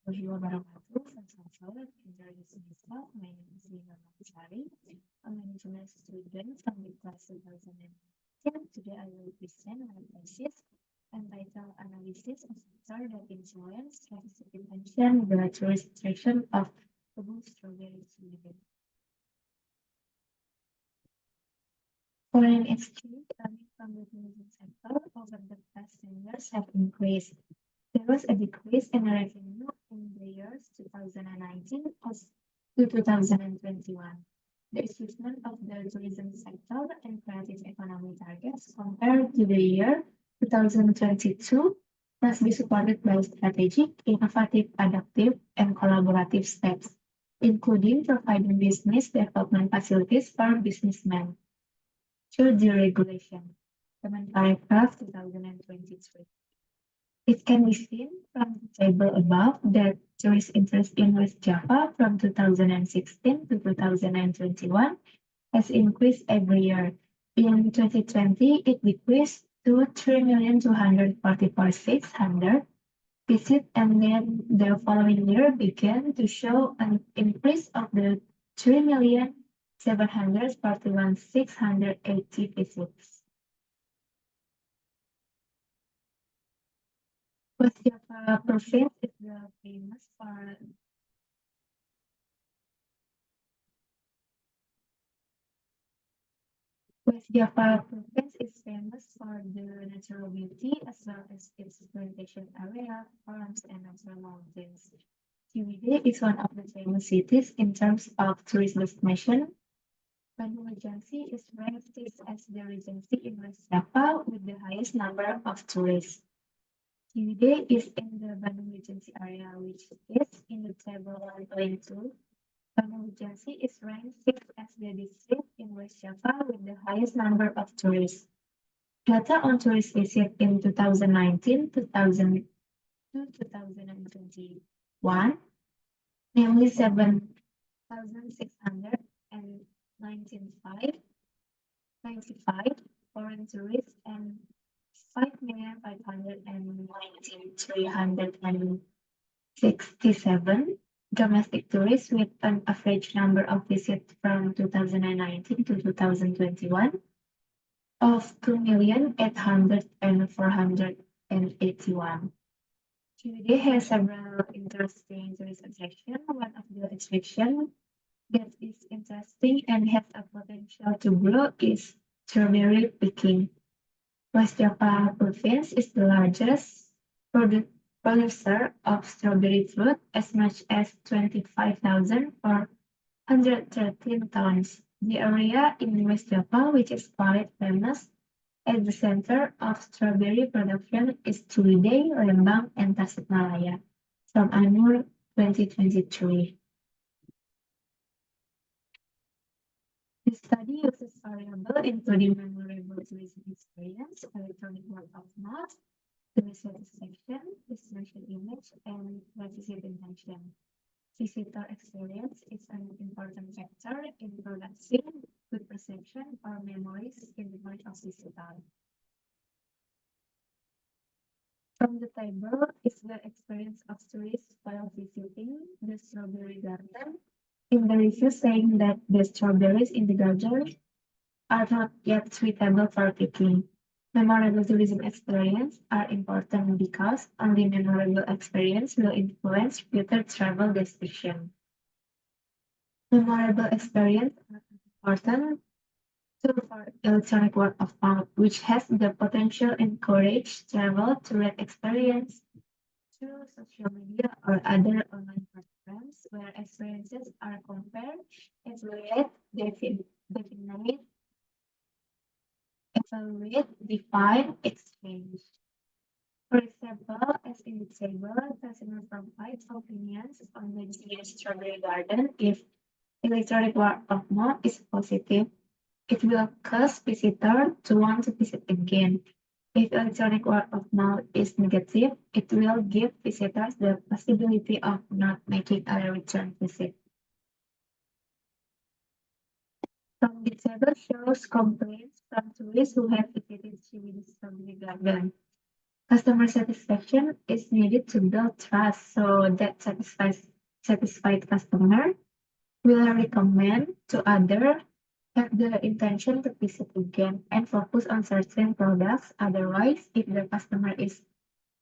warahmatullahi wabarakatuh. Selamat sore, enjoy the semester. My name is Lina Mansari, a management student from the class 2010. Today I will present my thesis entitled Analysis of Factors that Influence Strategic Intention, the Tourist Attraction of Kebun Strawberry Sweden. Foreign exchange coming from the tourism sector over the past 10 years have increased. There was a decrease in revenue in the years 2019 to 2021. The achievement of the tourism sector and creative economy targets compared to the year 2022 must be supported by strategic, innovative, adaptive, and collaborative steps, including providing business development facilities for businessmen through deregulation. Paragraph 2023. It can be seen from the table above that tourist interest in West Java from 2016 to 2021 has increased every year. In 2020, it decreased to 3,244,600 visits, and then the following year began to show an increase of the 3,741,680 visits. West Java province is the famous for West Java province is famous for the natural beauty as well as its plantation area, farms, and natural mountains. Ciwidey is one of the famous cities in terms of tourist destination. Bandung Regency is ranked fifth as the regency in West Java with the highest number of tourists. Ciwidey is in the Bandung Regency area, which is in the table 1.2. Bandung Regency is ranked sixth as the district in West Java with the highest number of tourists. Data on tourist visit in 2019 2000 to 2021, namely 7,695 foreign tourists and 5,519,367 domestic tourists with an average number of visits from 2019 to 2021 of 2,800,481. Ciwidey has several interesting tourist attractions. One of the attractions that is interesting and has a potential to grow is strawberry picking. West Java province is the largest producer of strawberry fruit, as much as 25,413 tons. The area in West Java, which is quite famous as the center of strawberry production, is Ciwidey, Lembang, and Tasikmalaya. From Anur 2023. The study uses variable including memorable tourism experience, electronic word of mouth, tourist satisfaction, destination image, and visit intention. Visitor experience is an important factor in producing good perception or memories in the mind of visitor. From the table is the experience of tourists while visiting the strawberry garden. In the review saying that the strawberries in the garden are not yet suitable for picking. Memorable tourism experience are important because only memorable experience will influence future travel destination. Memorable experience are important tool for electronic word of mouth, which has the potential to encourage travel to rate experience through social media or other online platforms where experiences are compared, evaluate, define, exchange. For example, as in the table, customer provides opinions on the Genius Strawberry Garden. If electronic word of mouth is positive, it will cause visitor to want to visit again. If electronic word of mouth is negative, it will give visitors the possibility of not making a return visit. From the table shows complaints from tourists who have visited Ciwidey Strawberry Garden. Customer satisfaction is needed to build trust so that satisfied customer will recommend to others, have the intention to visit again and focus on certain products. Otherwise, if the customer is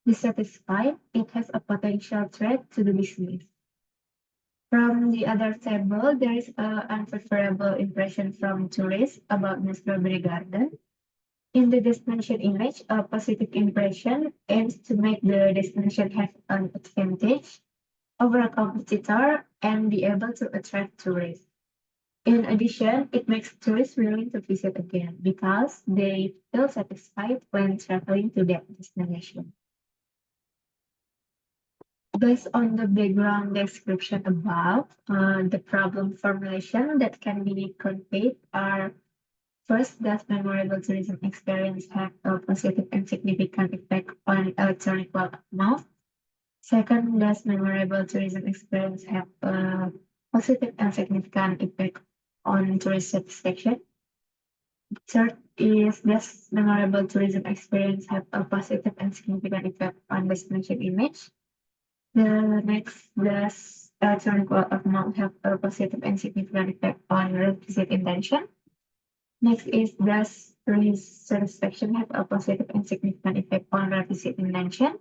dissatisfied, it has a potential threat to the business. From the other table, there is an unfavorable impression from tourists about the strawberry garden. In the destination image, a positive impression aims to make the destination have an advantage over a competitor and be able to attract tourists. In addition, it makes tourists willing to visit again because they feel satisfied when traveling to that destination. Based on the background description above, the problem formulation that can be conveyed are: first, does memorable tourism experience have a positive and significant effect on electronic word of mouth? Second, does memorable tourism experience have a positive and significant effect on tourist satisfaction? Third is, does memorable tourism experience have a positive and significant effect on destination image? The next, does electronic word of mouth have a positive and significant effect on revisit intention? Next is, does tourist satisfaction have a positive and significant effect on revisit intention?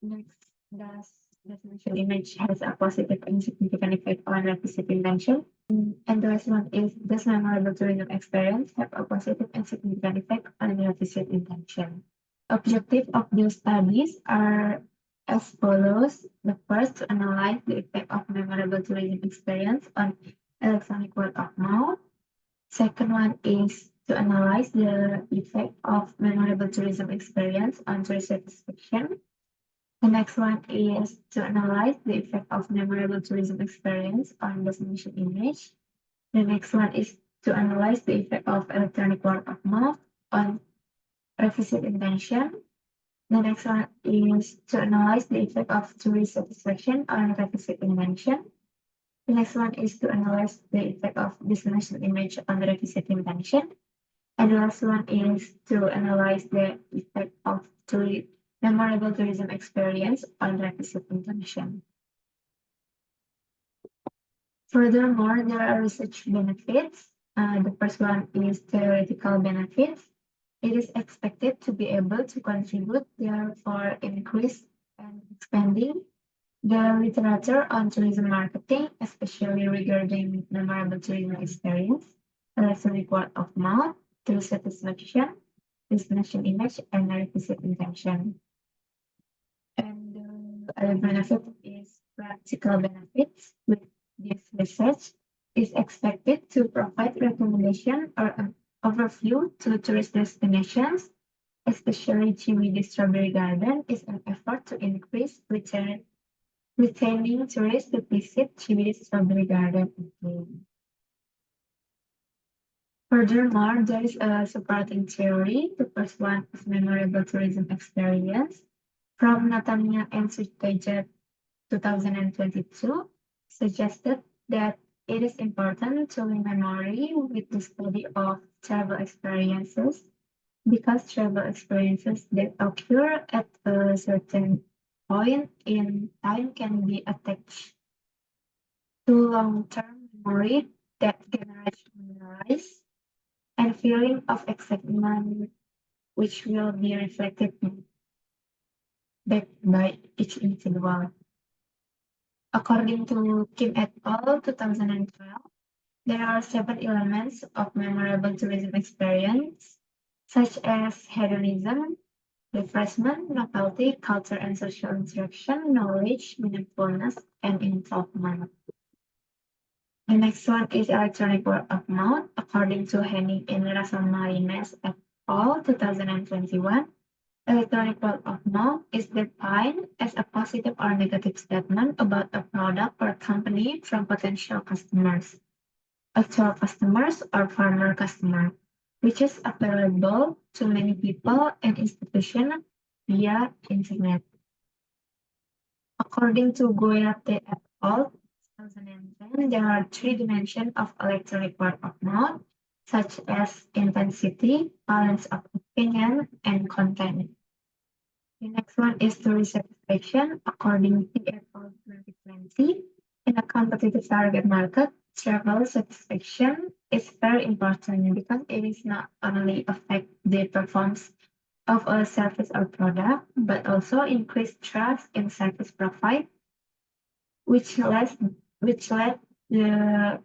Next, does destination image has a positive and significant effect on revisit intention? And the last one is, does memorable tourism experience have a positive and significant effect on revisit intention? Objective of these studies are as follows. The first, to analyze the effect of memorable tourism experience on electronic word of mouth. Second one is to analyze the effect of memorable tourism experience on tourist satisfaction. The next one is to analyze the effect of memorable tourism experience on destination image. The next one is to analyze the effect of electronic word of mouth on revisit intention. The next one is to analyze the effect of tourist satisfaction on revisit intention. The next one is to analyze the effect of destination image on the revisit intention. And the last one is to analyze the effect of memorable tourism experience on revisit intention. Furthermore, there are research benefits. The first one is theoretical benefits. It is expected to be able to contribute, therefore increase and expanding the literature on tourism marketing, especially regarding memorable tourism experience, electronic word of mouth, tourist satisfaction, destination image, and revisit intention. And the other benefit is practical benefits. With this research is expected to provide recommendation or an overview to tourist destinations, especially Chiwidi Strawberry Garden is an effort to increase retaining tourists to visit Chiwidi Strawberry Garden again. Furthermore, there is a supporting theory. The first one is memorable tourism experience from Natania and Sujtaja 2022 suggested that it is important to link memory with the study of travel experiences because travel experiences that occur at a certain point in time can be attached to long-term memory that generates memories and feeling of excitement which will be reflected back by each individual. According to Kim et al. 2012, there are 7 elements of memorable tourism experience, such as hedonism, refreshment, novelty, culture and social interaction, knowledge, meaningfulness, and involvement. The next one is electronic word of mouth. According to Henning and Rasamarines et al. 2021, electronic word of mouth is defined as a positive or negative statement about a product or company from potential customers, actual customers, or former customers, which is available to many people and institutions via internet. According to Goyate et al. 2010, there are 3 dimensions of electronic word of mouth, such as intensity, balance of opinion, and content. The next one is tourist satisfaction. According to April 2020, in a competitive target market, travel satisfaction is very important because it is not only affect the performance of a service or product, but also increase trust in service provided, which led the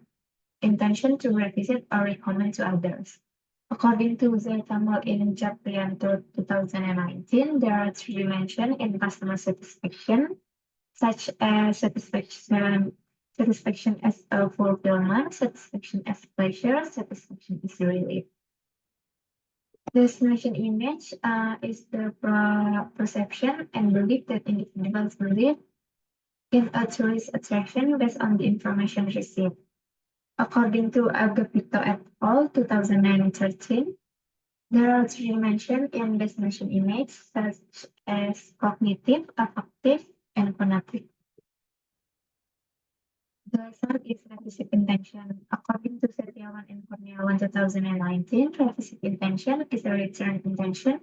intention to revisit or recommend to others. According to Zetamal in Japrianto 2019, there are three dimensions in customer satisfaction, such as satisfaction as a fulfillment, satisfaction as pleasure, satisfaction as relief. Destination image is the perception and belief that individuals believe in a tourist attraction based on the information received. According to Agapito et al. 2009-13, there are three dimensions in destination image, such as cognitive, affective, and phonetic. The third is revisit intention. According to Setiawan and Kurniawan 2019, revisit intention is a return intention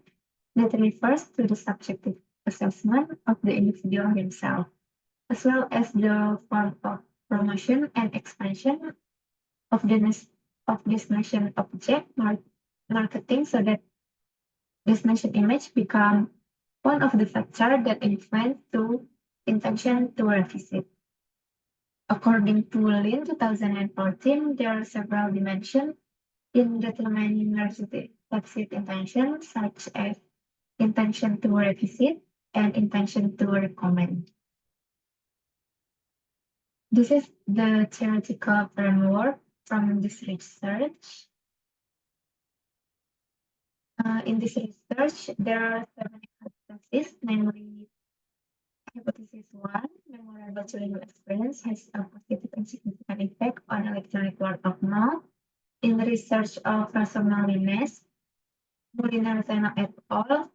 that refers to the subjective assessment of the individual himself, as well as the form of promotion and expansion of destination object marketing so that destination image become one of the factors that influence to intention to revisit. According to Lin 2014, there are several dimensions in determining revisit intention, such as intention to revisit and intention to recommend. This is the theoretical framework from this research. In this research, there are 7 hypotheses, namely hypothesis 1, memorable tourism experience has a positive and significant effect on electronic word of mouth. In the research of Rasoma Lines, Molina Zena et al.,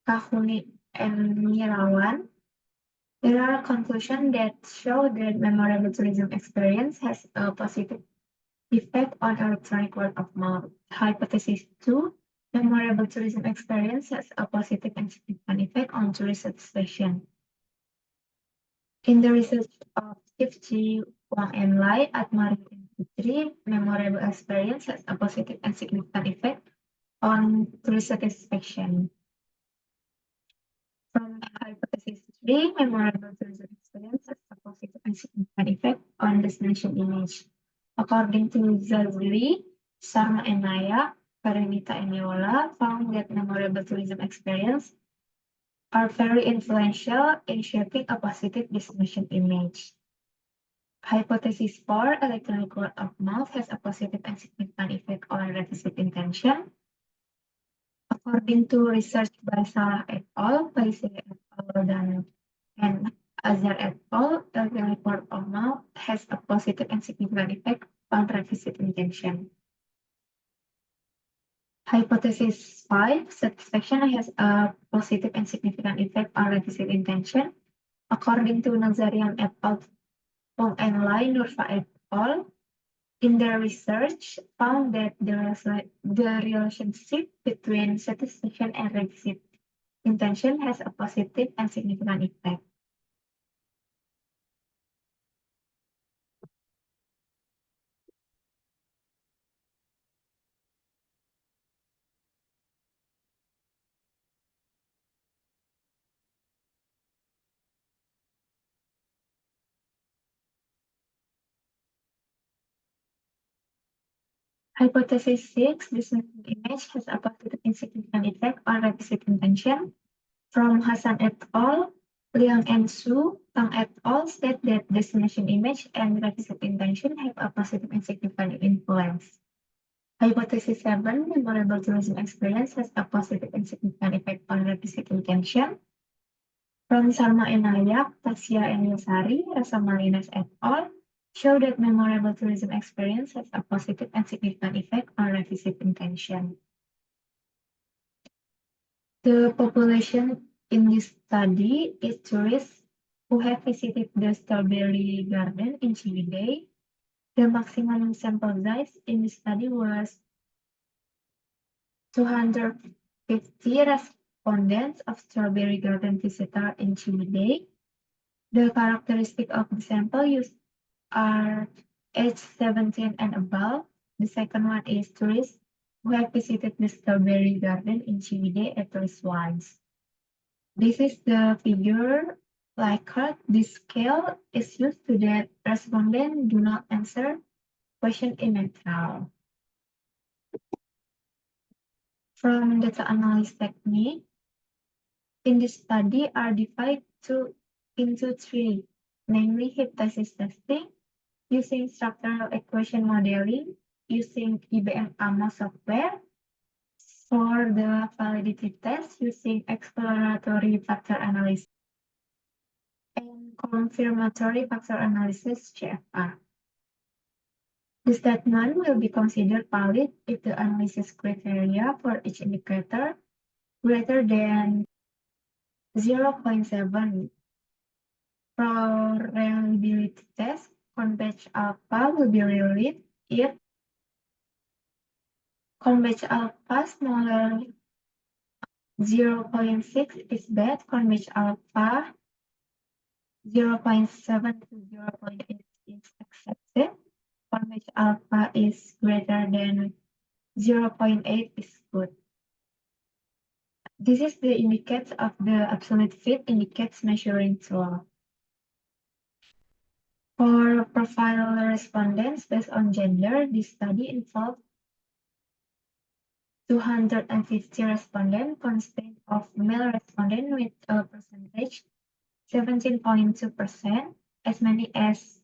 Kahuni and Mirawan, there are conclusions that show that memorable tourism experience has a positive effect on electronic word of mouth. Hypothesis 2, memorable tourism experience has a positive and significant effect on tourist satisfaction. In the research of Steve G. Wang and Lai at Mario Putri, memorable experience has a positive and significant effect on tourist satisfaction. From hypothesis 3, memorable tourism experience has a positive and significant effect on destination image. According to Zazuli, Sharma and Naya, Parinita and Yola found that memorable tourism experience are very influential in shaping a positive destination image. Hypothesis 4, electronic word of mouth has a positive and significant effect on revisit intention. According to research by Salah et al., Paise et al., and Azhar et al., electronic word of mouth has a positive and significant effect on revisit intention. Hypothesis 5, satisfaction has a positive and significant effect on revisit intention. According to Nazarian et al., Wong and Lai, Nurfa et al., in their research, found that the relationship between satisfaction and revisit intention has a positive and significant effect. Hypothesis 6, destination image has a positive and significant effect on revisit intention. From Hassan et al., Liang and Su, Tang et al. State that destination image and revisit intention have a positive and significant influence. Hypothesis 7, memorable tourism experience has a positive and significant effect on revisit intention. From Sarma and Nayak, Tasya and Yosari, Rasamalinas et al. Show that memorable tourism experience has a positive and significant effect on revisit intention. The population in this study is tourists who have visited the Strawberry Garden in Ciwidey. The maximum sample size in the study was 250 respondents of Strawberry Garden visitor in Ciwidey. The characteristic of the sample used are age 17 and above. The second one is tourists who have visited the Strawberry Garden in Ciwidey at least once. This is the figure Likert. This scale is used to that respondents do not answer question in neutral. From data analysis technique, in this study are divided into three, namely hypothesis testing, using structural equation modeling, using IBM AMO software, for the validity test using exploratory factor analysis, and confirmatory factor analysis CFR. The statement will be considered valid if the analysis criteria for each indicator greater than 0.7. For reliability test, convex alpha will be relied if convex alpha smaller 0.6 is bad, convex alpha 0.7 to 0.8 is accepted. Convex alpha is greater than 0.8 is good. This is the indicates of the absolute fit indicates measuring tool. For profile respondents based on gender, this study involved 250 respondents consisting of male respondents with a percentage 17.2%, as many as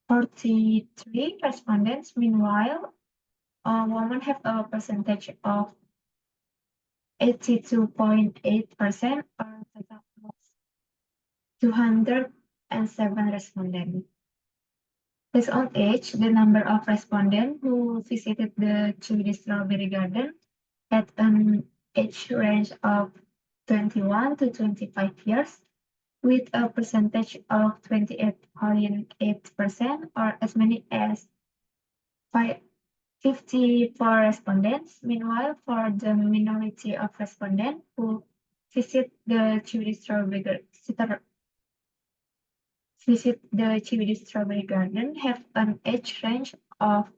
43 respondents. Meanwhile, women have a percentage of 82.8%, or total of 207 respondents. Based on age, the number of respondents who visited the Ciwidey Strawberry Garden had an age range of 21 to 25 years, with a percentage of 28.8%, or as many as 54 respondents. Meanwhile, for the minority of respondents who visit the Ciwidey Strawberry Garden have an age range of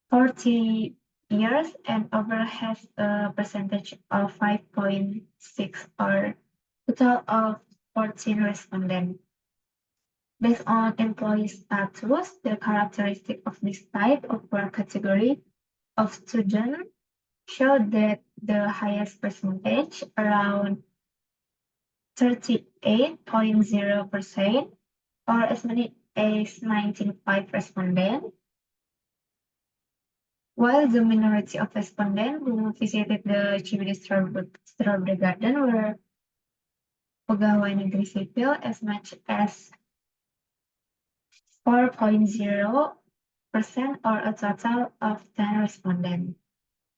40 years and over has a percentage of 5.6, or total of 14 respondents. Based on employee status, the characteristic of this type of work category of student showed that the highest percentage, around 38.0%, or as many as 95 respondents, while the minority of respondents who visited the Ciwidey Strawberry Garden were pegawai negeri sipil, as much as 4.0%, or a total of 10 respondents.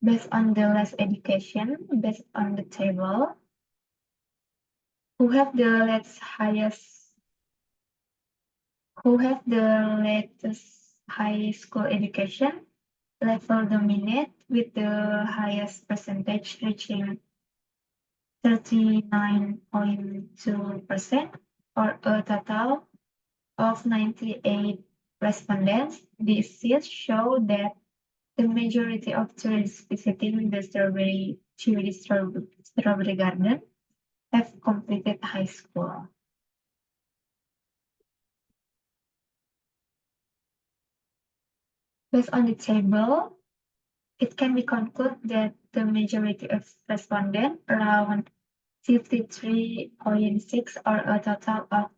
Based on the less education, based on the table, who have the latest high school education level dominate, with the highest percentage reaching 39.2%, or a total of 98 respondents. These show that the majority of tourists visiting the Ciwidey Strawberry Garden have completed high school. Based on the table, it can be concluded that the majority of respondents, around 53.6, or a total of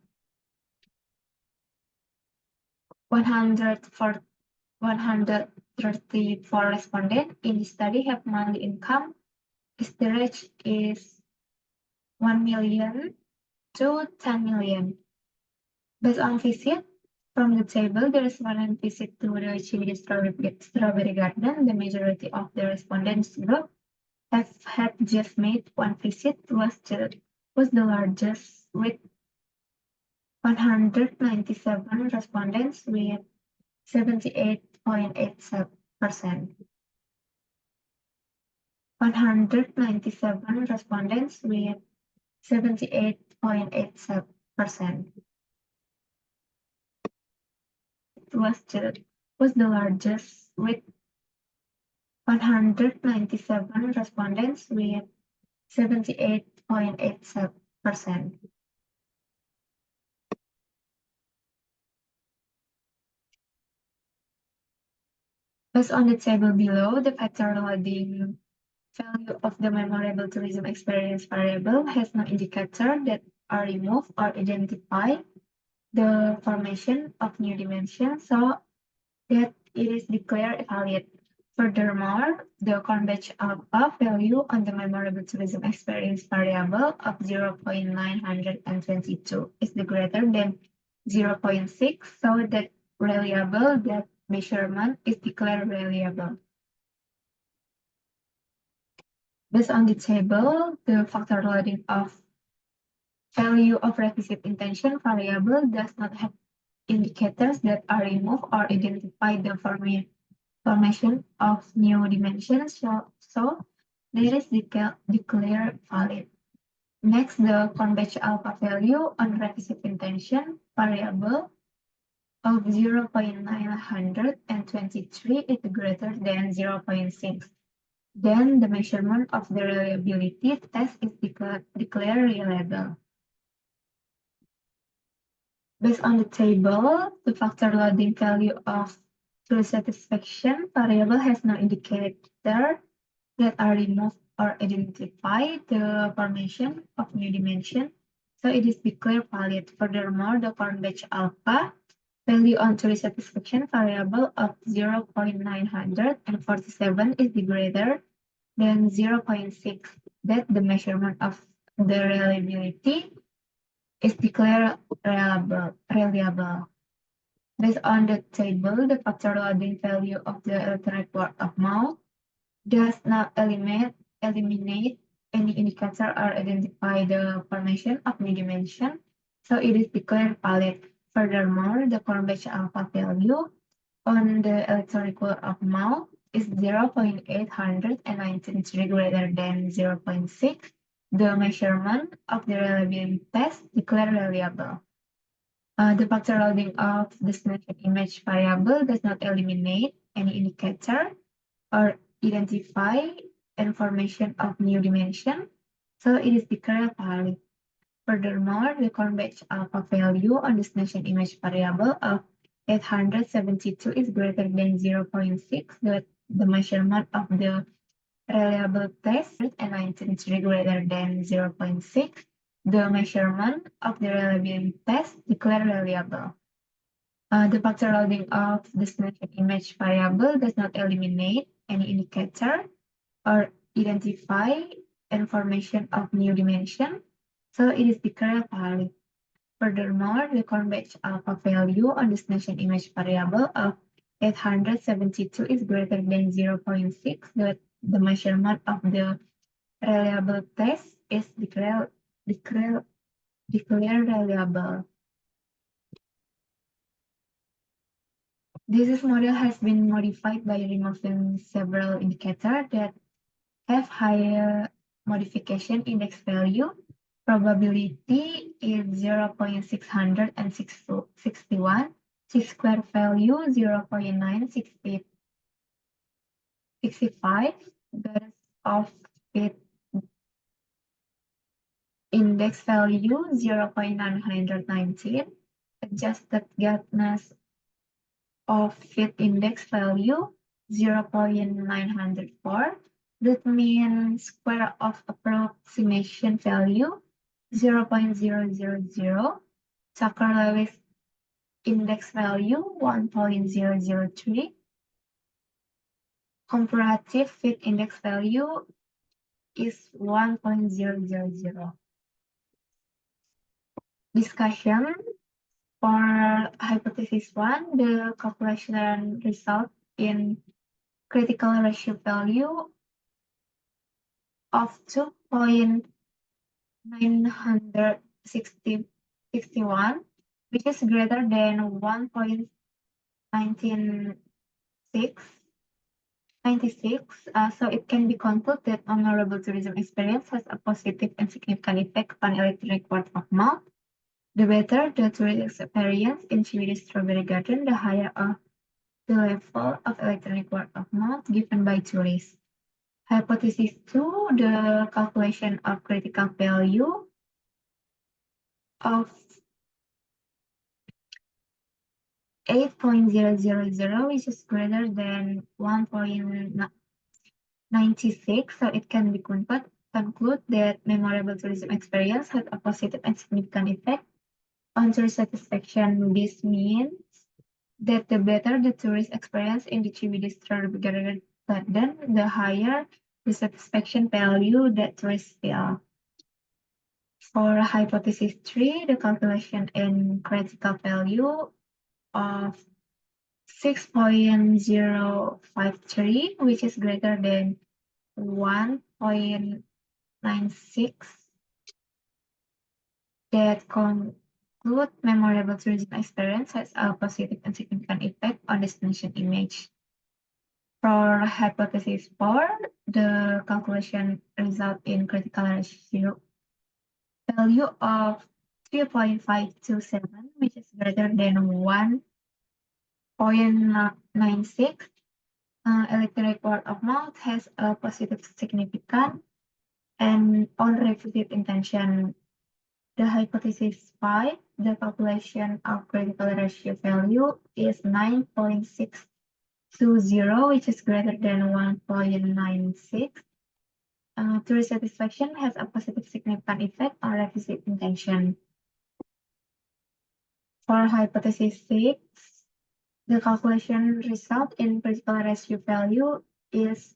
134 respondents in the study, have monthly income. The range is 1 million to 10 million. Based on visit, from the table, the respondent visit to the Ciwidey Strawberry Garden. The majority of the respondents group have had just made one visit, was the largest, with 197 respondents with 78.87%. 197 respondents with 78.87%. Was the largest with 197 respondents with 78.87%. Based on the table below, the factor loading value of the memorable tourism experience variable has no indicator that are removed or identify the formation of new dimensions so that it is declared valid. Furthermore, the Cornbatch alpha value on the memorable tourism experience variable of 0.922 is the greater than 0.6, so that reliable that measurement is declared reliable. Based on the table, the factor loading of value of requisite intention variable does not have indicators that are removed or identify the formation of new dimensions, so there is declared valid. Next, the Cornbatch alpha value on requisite intention variable of 0.923 is greater than 0.6. Then the measurement of the reliability test is declared reliable. Based on the table, the factor loading value of true satisfaction variable has no indicator that are removed or identify the formation of new dimension, so it is declared valid. Furthermore, the Cornbatch alpha value on true satisfaction variable of 0.947 is greater than 0.6, that the measurement of the reliability is declared reliable. Based on the table, the factor loading value of the electronic board of MAU does not eliminate any indicator or identify the formation of new dimension, so it is declared valid. Furthermore, the Cornbatch alpha value on the electronic board of MAU is 0.893 greater than 0.6. The measurement of the reliability test declared reliable. The factor loading of the snapshot image variable does not eliminate any indicator or identify information of new dimension, so it is declared valid. Furthermore, the Cornbatch alpha value on the snapshot image variable of 872 is greater than 0.6, that the measurement of the reliable test and 93 greater than 0.6, the measurement of the reliability test declared reliable. The factor loading of the snapshot image variable does not eliminate any indicator or identify information of new dimension, so it is declared valid. Furthermore, the Cornbatch alpha value on the snapshot image variable of 872 is greater than 0.6, that the measurement of the reliable test is declared reliable. This model has been modified by removing several indicators that have higher modification index value. Probability is 0.661, square value 0.965, best of fit index value 0.919, adjusted Gartner's of fit index value 0.904, that means square of approximation value 0.000, Tucker-Lewis index value 1.003, comparative fit index value is 1.000. Discussion. For hypothesis 1, the calculation result in critical ratio value of 2.961, which is greater than 1.196, 96. So it can be concluded that memorable tourism experience has a positive and significant effect on electronic word of mouth. The better the tourist experience in Swedish Strawberry Garden, the higher the level of electronic word of mouth given by tourists. Hypothesis 2, the calculation of critical value of 8.000, which is greater than 1.96, so it can be conclude that memorable tourism experience had a positive and significant effect on tourist satisfaction. This means that the better the tourist experience in the Cibidis Strawberry Garden, the higher the satisfaction value that tourists feel. For hypothesis 3, the calculation and critical value of 6.053, which is greater than 1.96, that conclude memorable tourism experience has a positive and significant effect on destination image. For hypothesis 4, the calculation result in critical ratio value of 3.527, which is greater than 1.96. Electronic word of mouth has a positive significant and on requisite intention. The hypothesis 5, the calculation of critical ratio value is 9.620, which is greater than 1.96. Tourist satisfaction has a positive significant effect on requisite intention. For hypothesis 6, the calculation result in critical ratio value is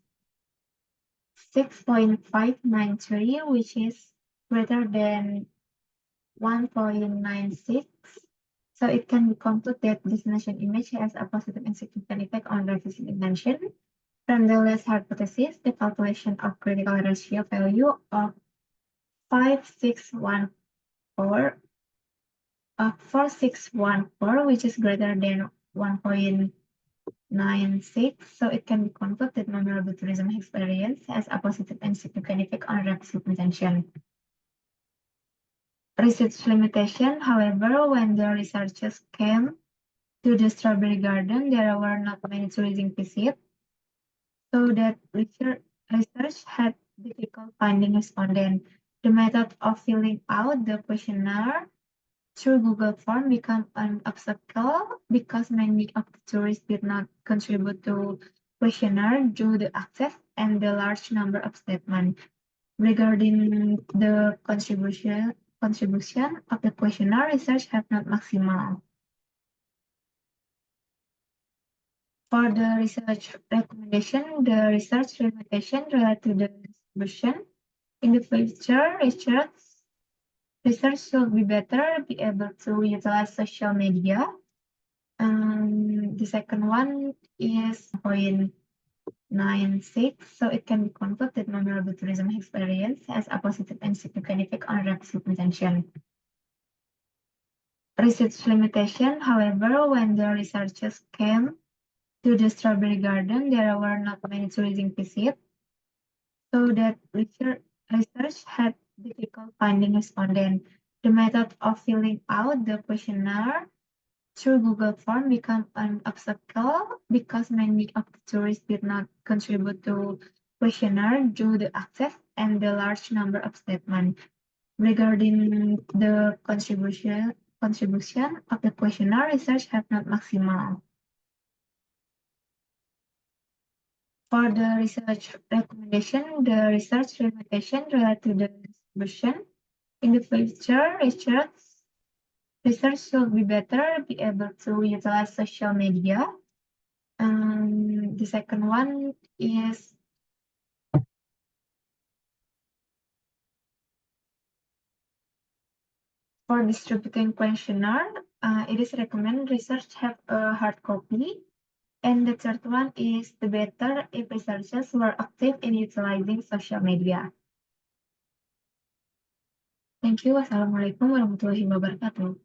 6.593, which is greater than 1.96. So it can be concluded that destination image has a positive and significant effect on requisite intention. From the last hypothesis, the calculation of critical ratio value of 4614, which is greater than 1.96. So it can be concluded that memorable tourism experience has a positive and significant effect on requisite intention. Research limitation, however, when the researchers came to the Strawberry Garden, there were not many tourism visits, so that research had difficult finding respondents. The method of filling out the questionnaire through Google Form became an obstacle because many of the tourists did not contribute to questionnaire due to access and the large number of statements. Regarding the contribution of the questionnaire, research have not maximal. For the research recommendation, the research limitation related to the distribution. In the future, research should be better, be able to utilize social media. The second one is 0.96, so it can be concluded that memorable tourism experience has a positive and significant effect on requisite intention. Research limitation, however, when the researchers came to the Strawberry Garden, there were not many tourism visits, so that research had difficult finding respondents. The method of filling out the questionnaire through Google Form became an obstacle because many of the tourists did not contribute to questionnaire due to access and the large number of statements. Regarding the contribution of the questionnaire, research have not maximal. For the research recommendation, the research limitation related to the distribution. In the future, research should be better, be able to utilize social media. The second one is for distributing questionnaire. It is recommended research have a hard copy. And the third one is the better if researchers were active in utilizing social media. Thank you. Wassalamualaikum warahmatullahi wabarakatuh.